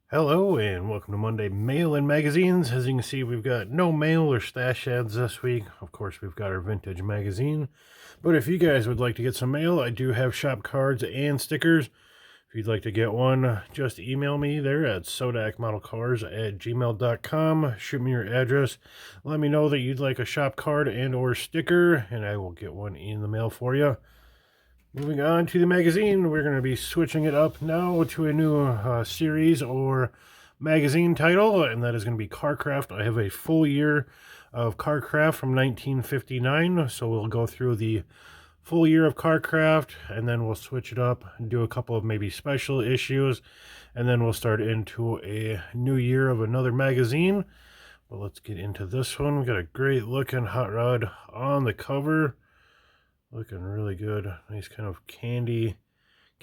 Hello and welcome to Monday Mail and Magazines. As you can see, we've got no mail or stash ads this week. Of course, we've got our vintage magazine. But if you guys would like to get some mail, I do have shop cards and stickers. If you'd like to get one, just email me there at sodakmodelcars@gmail.com. Shoot me your address. Let me know that you'd like a shop card and or sticker, and I will get one in the mail for you. Moving on to the magazine, we're going to be switching it up now to a new series or magazine title, and that is going to be Carcraft. I have a full year of Carcraft from 1959, so we'll go through the full year of Carcraft, and then we'll switch it up and do a couple of maybe special issues, and then we'll start into a new year of another magazine. But let's get into this one. We got a great looking hot rod on the cover. Looking really good. Nice kind of candy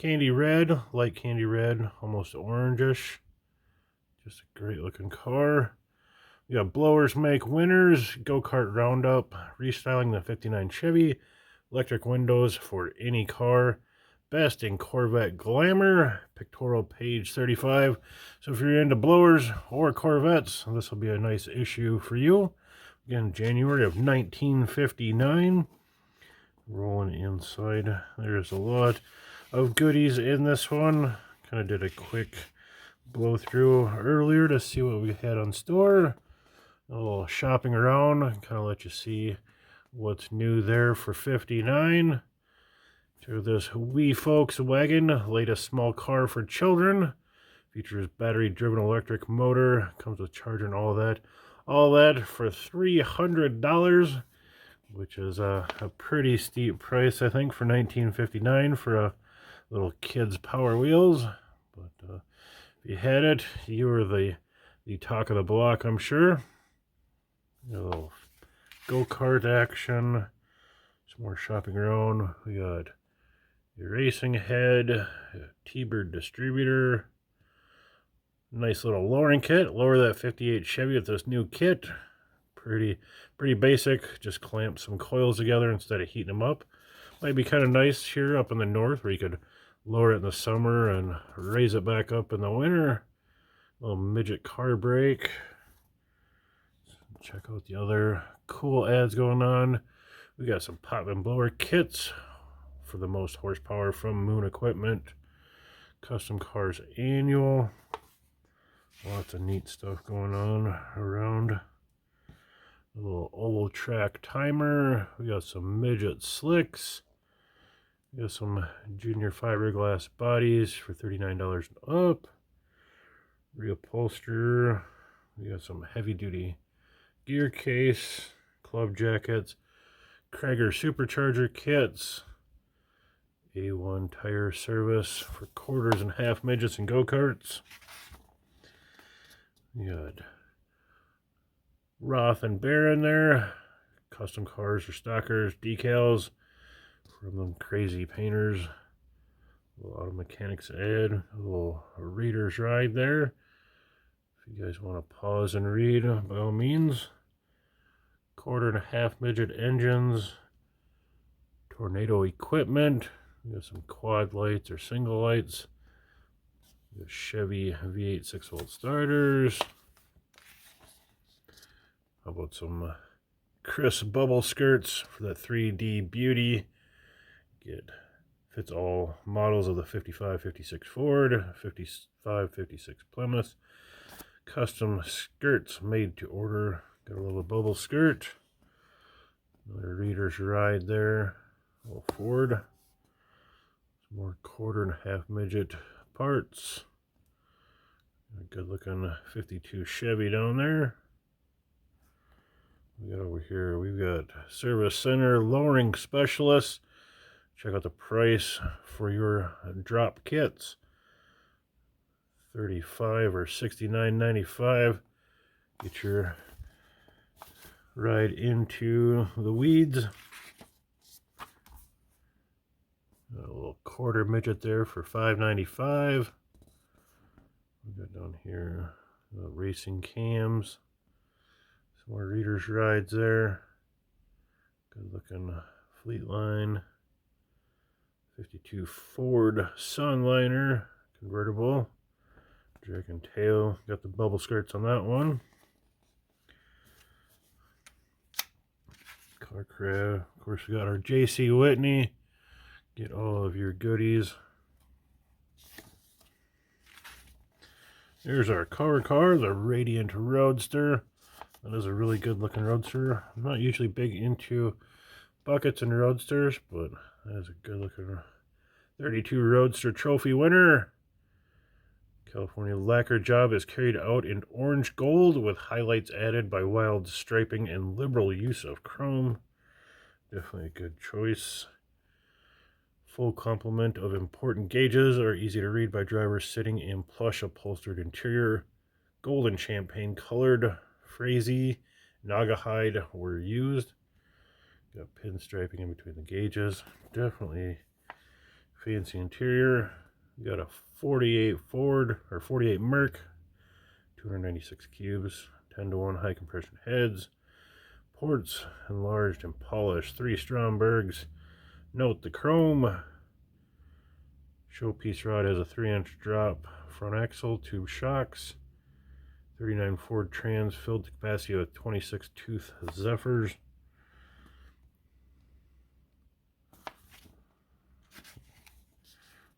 red, light candy red, almost orangish. Just a great looking car. We got blowers make winners, go-kart roundup, restyling the 59 Chevy, electric windows for any car, best in Corvette glamour, pictorial page 35. So if you're into blowers or Corvettes, this will be a nice issue for you. Again, January of 1959. Rolling inside, there's a lot of goodies in this one. Kind of did a quick blow through earlier to see what we had on store. A little shopping around, kind of let you see what's new there for 59. To this wee Volkswagen, latest small car for children. Features battery driven electric motor, comes with charger and all that for $300, which is a pretty steep price, I think, for 1959 for a little kid's Power Wheels. But if you had it, you were the talk of the block, I'm sure. A little go-kart action. Some more shopping around. We got your racing head, a T-Bird distributor. Nice little lowering kit. Lower that 58 Chevy with this new kit. Pretty basic. Just clamp some coils together instead of heating them up. Might be kind of nice here up in the north where you could lower it in the summer and raise it back up in the winter. Little midget car brake. Check out the other cool ads going on. We got some pop and blower kits for the most horsepower from Moon Equipment. Custom Cars Annual. Lots of neat stuff going on around. A little oval track timer. We got some midget slicks. We got some junior fiberglass bodies for $39 and up. Reupholster. We got some heavy duty gear case, club jackets, Krager supercharger kits, A1 tire service for quarters and half midgets and go-karts. We got Roth and Bear in there, custom cars or stockers, decals from them crazy painters. A little auto mechanics ad, a little reader's ride there. If you guys want to pause and read, by all means. Quarter and a half midget engines, tornado equipment. We got some quad lights or single lights. We got Chevy V8 6-volt starters. How about some crisp bubble skirts for that 3D beauty? Fits all models of the 55, 56 Ford, 55, 56 Plymouth. Custom skirts made to order. Got a little bubble skirt. Another reader's ride there. A little Ford. Some more quarter and a half midget parts. A good looking 52 Chevy down there. We got over here, we've got Service Center Lowering Specialists. Check out the price for your drop kits. $35 or $69.95. Get your ride into the weeds. Got a little quarter midget there for $5.95. We got down here racing cams. Some more reader's rides there. Good looking Fleetline 52 Ford Sunliner convertible. Jack and tail. Got the bubble skirts on that one. Car crab. Of course, we got our J.C. Whitney. Get all of your goodies. There's our car, the Radiant Roadster. That is a really good looking roadster. I'm not usually big into buckets and roadsters, but that is a good looking 32 Roadster Trophy winner. California lacquer job is carried out in orange gold with highlights added by wild striping and liberal use of chrome. Definitely a good choice. Full complement of important gauges are easy to read by drivers sitting in plush upholstered interior. Gold and champagne colored Frazee Naga hide were used. Got pinstriping in between the gauges. Definitely fancy interior. We got a 48 Ford or 48 Merc, 296 cubes, 10-to-1 high compression heads, ports enlarged and polished, 3 Strombergs. Note the chrome. Showpiece rod has a 3-inch drop front axle, tube shocks, 39 Ford Trans, filled to capacity with 26 tooth Zephyrs.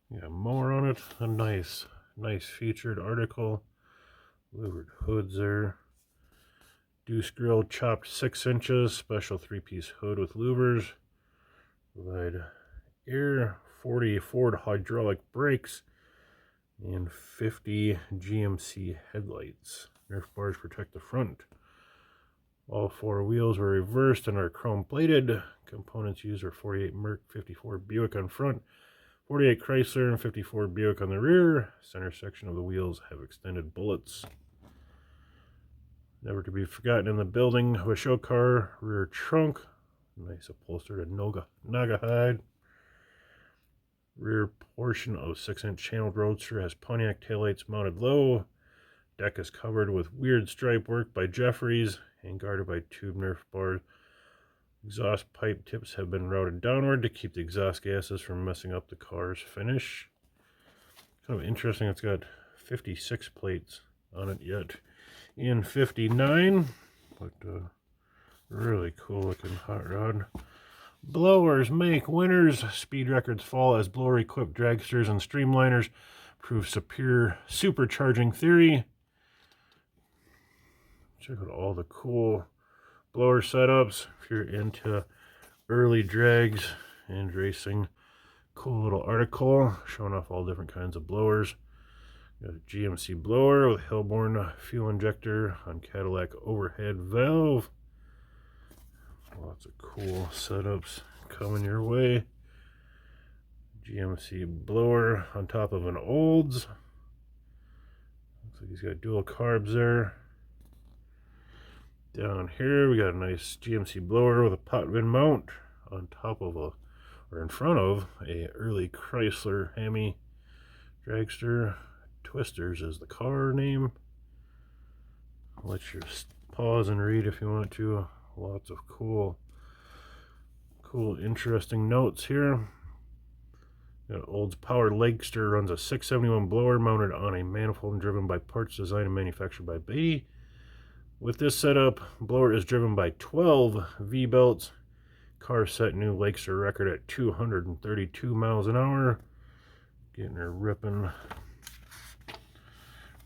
Yeah, more on it. A nice featured article. Louvered hoods there. Deuce grill chopped 6 inches. Special 3-piece hood with louvers. Provide air. 40 Ford hydraulic brakes. And 50 GMC headlights. Nerf bars protect the front. All 4 wheels were reversed and are chrome plated. Components used are 48 Merc, 54 Buick on front, 48 Chrysler, and 54 Buick on the rear. Center section of the wheels have extended bullets. Never to be forgotten in the building of a show car, rear trunk. Nice upholstered Naga hide. Rear portion of 6-inch channeled roadster has Pontiac taillights mounted low. Deck is covered with weird stripe work by Jeffries and guarded by tube Nerf bars. Exhaust pipe tips have been routed downward to keep the exhaust gases from messing up the car's finish. Kind of interesting, it's got 56 plates on it yet in 59, but really cool looking hot rod. Blowers make winners. Speed records fall as blower equipped dragsters and streamliners prove superior supercharging theory. Check out all the cool blower setups if you're into early drags and racing. Cool little article showing off all different kinds of blowers. Got a GMC blower with Hillborn fuel injector on Cadillac overhead valve. Lots of cool setups coming your way. GMC blower on top of an Olds. Looks like he's got dual carbs there. Down here we got a nice GMC blower with a pot vin mount on top of or in front of a early Chrysler Hemi dragster. Twisters is the car name. I'll let you pause and read if you want to. Lots of cool interesting notes here. Got Olds Power Legster runs a 671 blower mounted on a manifold and driven by parts designed and manufactured by Beatty. With this setup, blower is driven by 12 V-belts. Car set new Legster record at 232 miles an hour. Getting her ripping.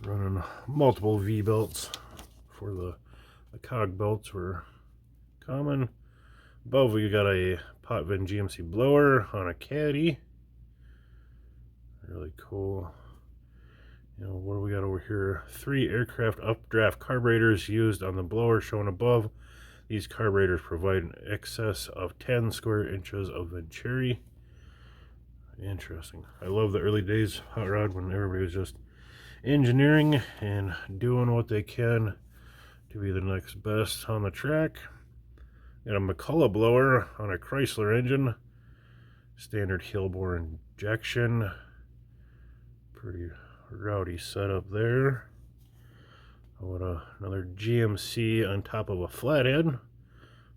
Running multiple V-belts for the cog belts were common. Above we got a pot vin GMC blower on a caddy. Really cool. You know, what do we got over here? 3 aircraft updraft carburetors used on the blower shown above. These carburetors provide an excess of 10 square inches of venturi. Interesting. I love the early days hot rod when everybody was just engineering and doing what they can to be the next best on the track. Got a McCullough blower on a Chrysler engine. Standard Hillbore injection. Pretty rowdy setup there. Another GMC on top of a flathead.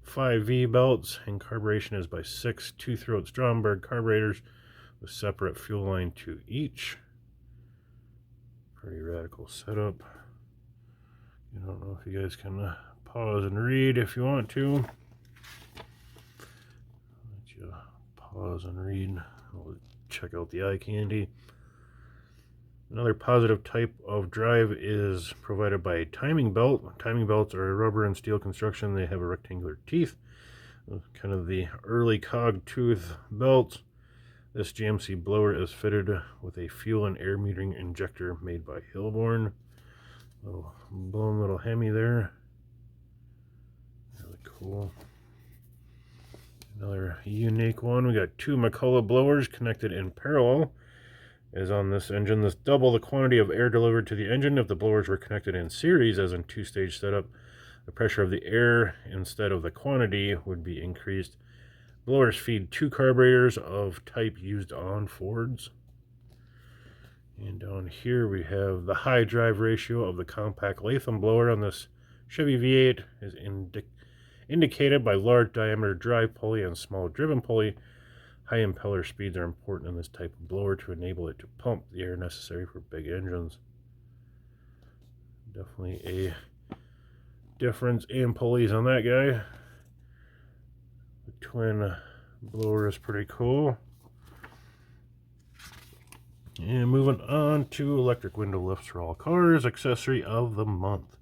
5 V-belts, and carburation is by 6 two-throat Stromberg carburetors with separate fuel line to each. Pretty radical setup. I don't know if you guys can pause and read if you want to. Let you pause and read. We'll check out the eye candy. Another positive type of drive is provided by a timing belt. Timing belts are a rubber and steel construction. They have a rectangular teeth, kind of the early cog tooth belt. This GMC blower is fitted with a fuel and air metering injector made by Hillborn. Little blown little Hemi there. Really cool. Another unique one. We got two McCullough blowers connected in parallel. As on this engine, this double the quantity of air delivered to the engine. If the blowers were connected in series, as in two-stage setup, the pressure of the air instead of the quantity would be increased. Blowers feed two carburetors of type used on Fords. And down here we have the high drive ratio of the compact Latham blower on this Chevy V8 is indicated by large diameter drive pulley and small driven pulley. High impeller speeds are important in this type of blower to enable it to pump the air necessary for big engines. Definitely a difference in pulleys on that guy. The twin blower is pretty cool. And moving on to electric window lifts for all cars, accessory of the month.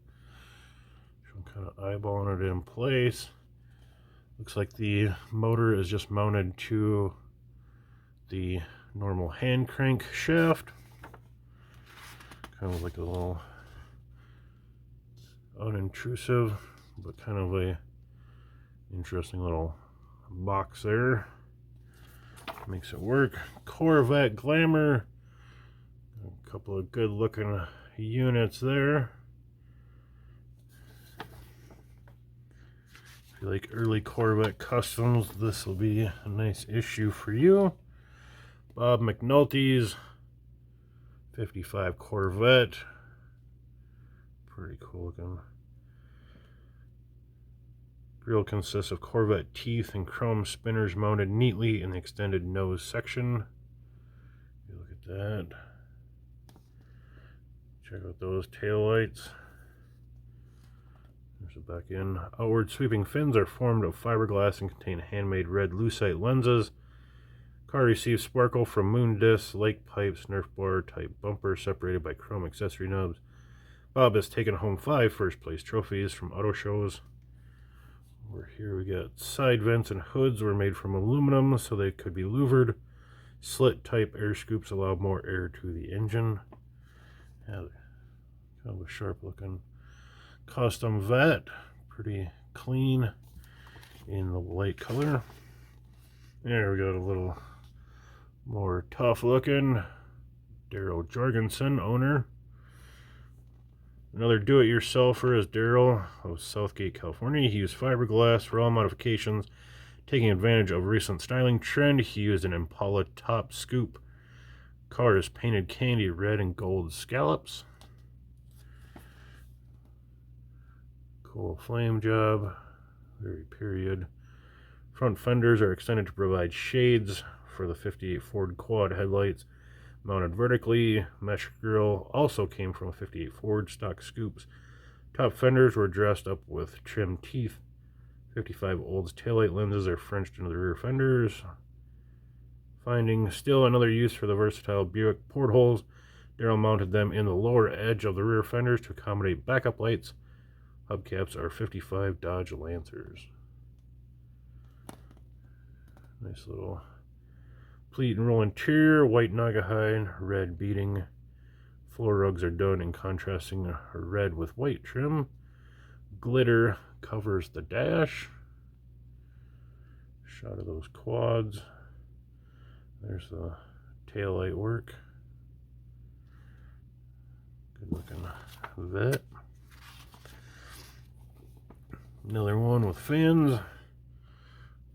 So I'm kind of eyeballing it in place. Looks like the motor is just mounted to the normal hand crank shaft. Kind of like a little unintrusive, but kind of a interesting little box there. Makes it work. Corvette Glamour. A couple of good looking units there. If you like early Corvette customs, this will be a nice issue for you. Bob McNulty's 55 Corvette. Pretty cool looking. Grille consists of Corvette teeth and chrome spinners mounted neatly in the extended nose section. Look at that. Check out those taillights. There's the back end. Outward sweeping fins are formed of fiberglass and contain handmade red lucite lenses. Car receives sparkle from moon discs, lake pipes, Nerf bar type bumper separated by chrome accessory nubs. Bob has taken home 5 first place trophies from auto shows. Over here we got side vents and hoods were made from aluminum so they could be louvered. Slit type air scoops allow more air to the engine. Yeah, kind of a sharp looking custom vet. Pretty clean in the light color. There we got a little more tough looking Daryl Jorgensen, owner. Another do-it-yourselfer is Daryl of Southgate, California. He used fiberglass for all modifications. Taking advantage of a recent styling trend, he used an Impala top scoop. Car is painted candy red and gold scallops. Cool flame job. Very period. Front fenders are extended to provide shades for the 58 Ford quad headlights. Mounted vertically, mesh grille also came from a 58 Ford stock scoops. Top fenders were dressed up with trim teeth. 55 Old's taillight lenses are Frenched into the rear fenders. Finding still another use for the versatile Buick portholes, Daryl mounted them in the lower edge of the rear fenders to accommodate backup lights. Hubcaps are 55 Dodge Lancers. Nice little pleat and roll interior, white Naugahyde, red beading. Floor rugs are done in contrasting red with white trim. Glitter covers the dash. Shot of those quads. There's the taillight work. Good looking vet. Another one with fins.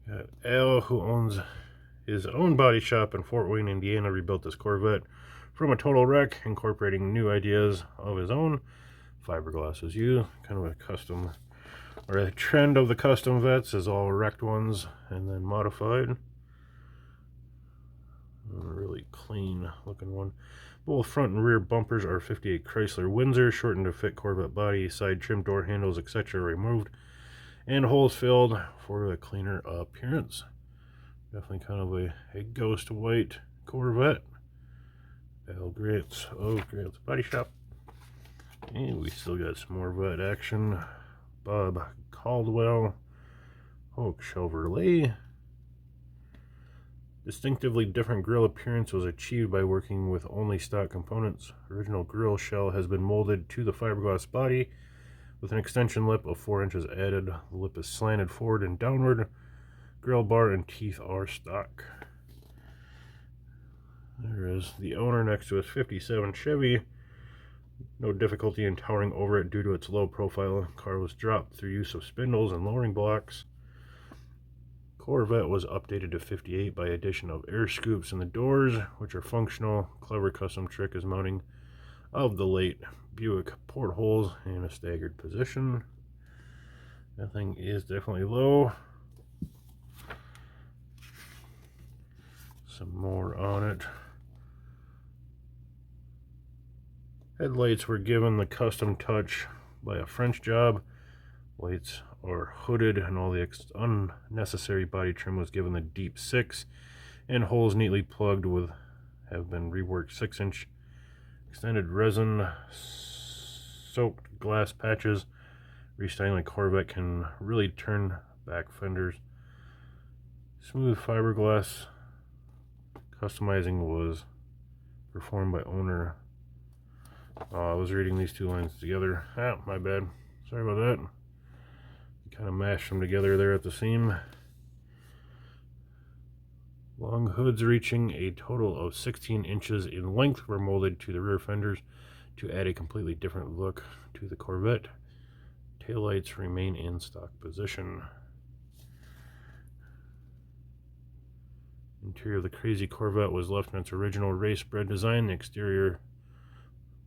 Got Al, who owns his own body shop in Fort Wayne, Indiana, rebuilt this Corvette from a total wreck, incorporating new ideas of his own. Fiberglass is used, kind of a custom, or a trend of the custom vets is all wrecked ones and then modified. A really clean looking one. Both front and rear bumpers are 58 Chrysler Windsor, shortened to fit Corvette body, side trim, door handles, etc. removed, and holes filled for a cleaner appearance. Definitely kind of a ghost white Corvette. Al Grant's Grant's Body Shop. And we still got some more Vet action. Bob Caldwell, Hulk Chevrolet. Distinctively different grille appearance was achieved by working with only stock components. Original grille shell has been molded to the fiberglass body with an extension lip of 4 inches added. The lip is slanted forward and downward. Grille bar and teeth are stock. There is the owner next to his 57 Chevy. No difficulty in towering over it due to its low profile. Car was dropped through use of spindles and lowering blocks. Corvette was updated to 58 by addition of air scoops in the doors, which are functional. Clever custom trick is mounting of the late Buick portholes in a staggered position. That thing is definitely low. Some more on it. Headlights were given the custom touch by a French job. Lights are hooded and all the unnecessary body trim was given the deep 6, and holes neatly plugged with have been reworked 6-inch extended resin soaked glass patches. Restyling the Corvette can really turn back fenders. Smooth fiberglass customizing was performed by owner. I was reading these two lines together. My bad. Sorry about that. Kind of mashed them together there at the seam. Long hoods reaching a total of 16 inches in length were molded to the rear fenders to add a completely different look to the Corvette. Taillights remain in stock position. Interior of the crazy Corvette was left in its original race bred design. The exterior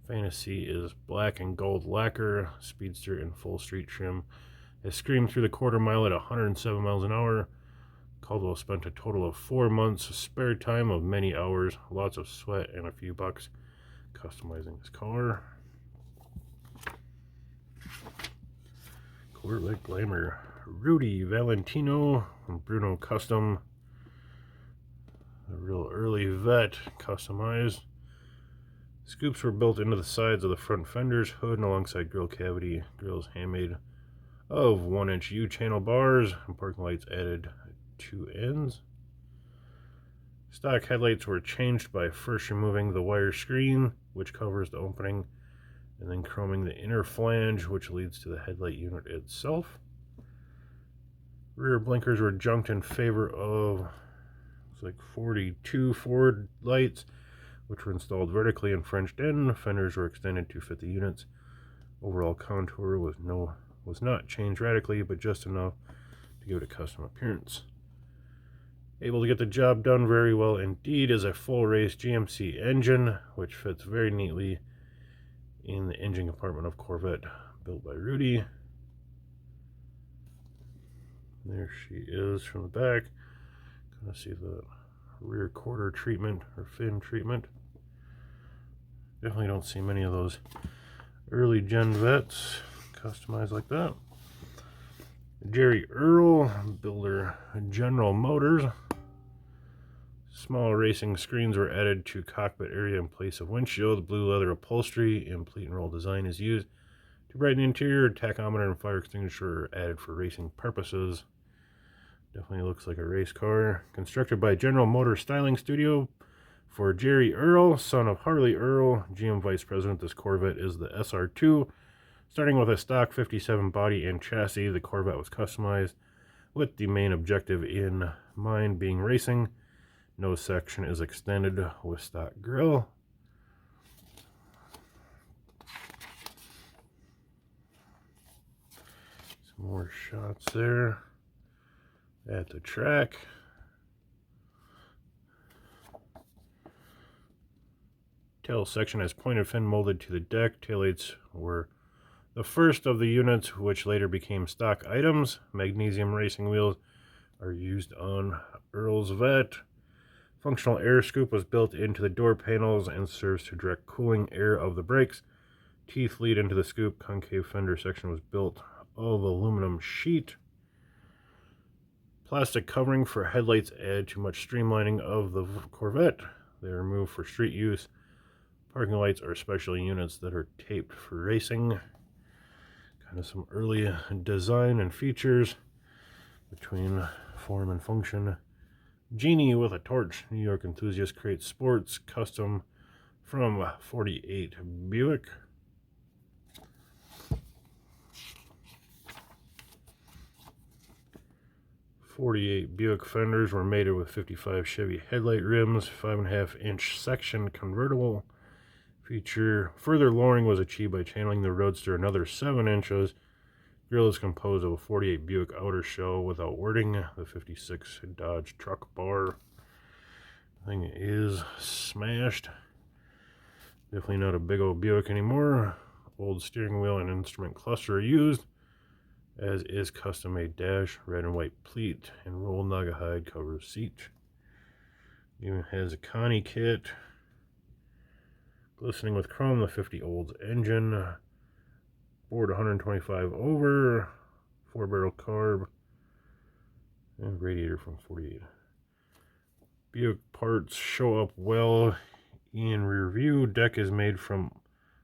fantasy is black and gold lacquer. Speedster in full street trim has screamed through the quarter mile at 107 miles an hour. Caldwell spent a total of 4 months of spare time of many hours, lots of sweat, and a few bucks customizing his car. Corvette Glamour. Rudy Valentino from Bruno Custom. A real early vet, customized. Scoops were built into the sides of the front fenders, hood, and alongside grille cavity. Grills handmade of 1-inch U-channel bars, and parking lights added at 2 ends. Stock headlights were changed by first removing the wire screen, which covers the opening, and then chroming the inner flange, which leads to the headlight unit itself. Rear blinkers were junked in favor of 42 Ford lights, which were installed vertically and Frenched in. Fenders were extended to fit the units. Overall contour was not changed radically, but just enough to give it a custom appearance. Able to get the job done very well indeed is a full race GMC engine, which fits very neatly in the engine compartment of Corvette, built by Rudy. There she is from the back. Kind of see the rear quarter treatment or fin treatment. Definitely don't see many of those early gen vets customized like that. Jerry Earl, builder General Motors. Small racing screens were added to cockpit area in place of windshield. Blue leather upholstery and pleat and roll design is used to brighten the interior. Tachometer and fire extinguisher are added for racing purposes. Definitely looks like a race car. Constructed by General Motors Styling Studio for Jerry Earl, son of Harley Earl, GM Vice President. This Corvette is the SR2. Starting with a stock 57 body and chassis, the Corvette was customized with the main objective in mind being racing. Nose section is extended with stock grille. Some more shots there at the track. Tail section has pointed fin molded to the deck. Taillights were the first of the units, which later became stock items. Magnesium racing wheels are used on Earl's Vet. Functional air scoop was built into the door panels and serves to direct cooling air of the brakes. Teeth lead into the scoop. Concave fender section was built of aluminum sheet. Plastic covering for headlights add too much streamlining of the Corvette. They are removed for street use. Parking lights are special units that are taped for racing. Kind of some early design and features between form and function. Genie with a torch. New York enthusiast creates sports custom from 48 Buick. .48 Buick fenders were mated with 55 Chevy headlight rims. 5.5-inch section convertible. Feature further lowering was achieved by channeling the Roadster another 7 inches. Grille is composed of a 48 Buick outer shell without wording. The 56 Dodge truck bar. Thing is smashed. Definitely not a big old Buick anymore. Old steering wheel and instrument cluster are used, as is custom-made dash, red and white pleat, and rolled Naugahyde covers seat. Even has a Connie kit. Glistening with chrome, the 50 Olds engine. Board 125 over. 4-barrel carb. And radiator from 48. Buick parts show up well in rear view. Deck is made from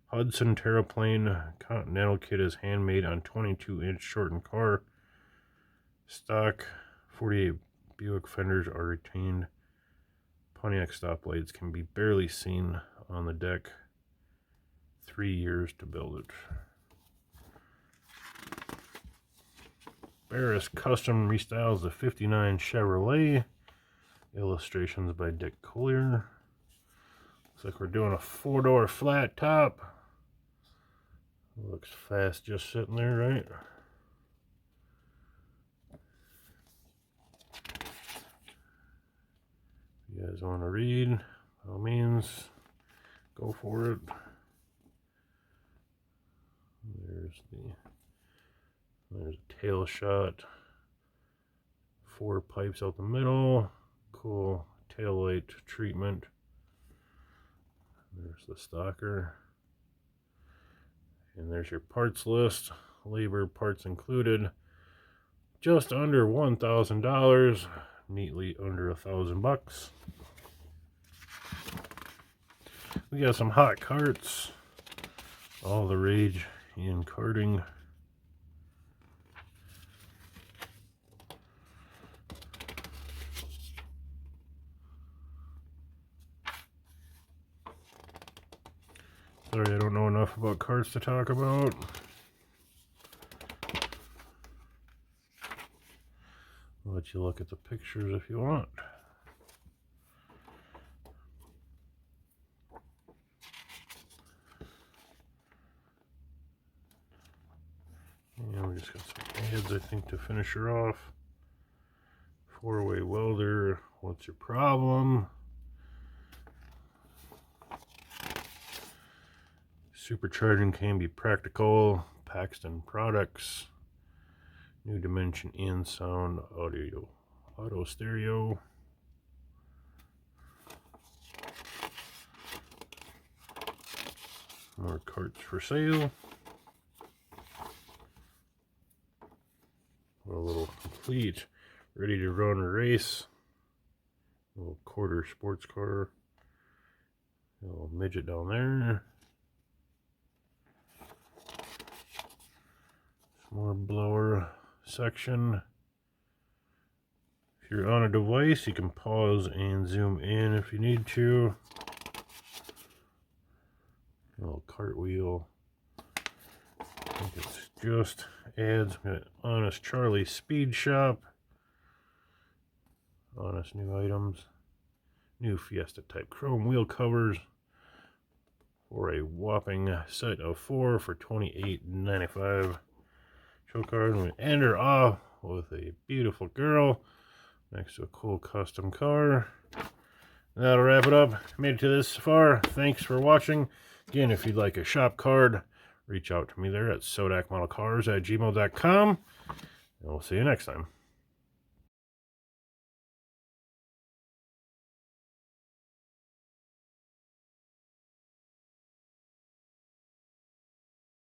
Hudson Terraplane. Continental kit is handmade on 22-inch shortened car. Stock 48 Buick fenders are retained. Pontiac stoplights can be barely seen on the deck. 3 years to build it. Barris Custom restyles the 59 Chevrolet. Illustrations by Dick Collier. Looks like we're doing a 4-door flat top. Looks fast just sitting there, right? If you guys want to read, by all means, go for it. There's a tail shot. 4 pipes out the middle. Cool tail light treatment. There's the stalker. And there's your parts list. Labor parts included. Just under $1,000. Neatly under $1,000. We got some hot carts. All the rage in karting. Sorry, I don't know enough about carts to talk about. I'll let you look at the pictures if you want. And we just got some ads, I think, to finish her off. 4-way welder, what's your problem? Supercharging can be practical. Paxton products. New dimension in sound audio. Auto stereo. More carts for sale. A little complete. Ready to run a race. A little quarter sports car. A little midget down there. More blower section. If you're on a device, you can pause and zoom in if you need to. A little cartwheel. I think it's just ads. Got Honest Charlie Speed Shop. Honest new items. New Fiesta type chrome wheel covers for a whopping set of 4 for $28.95. Show card, and we end her off with a beautiful girl next to a cool custom car. That'll wrap it up. Made it to this far. Thanks for watching. Again, if you'd like a shop card, reach out to me there at Sodakmodelcars@gmail.com. And we'll see you next time.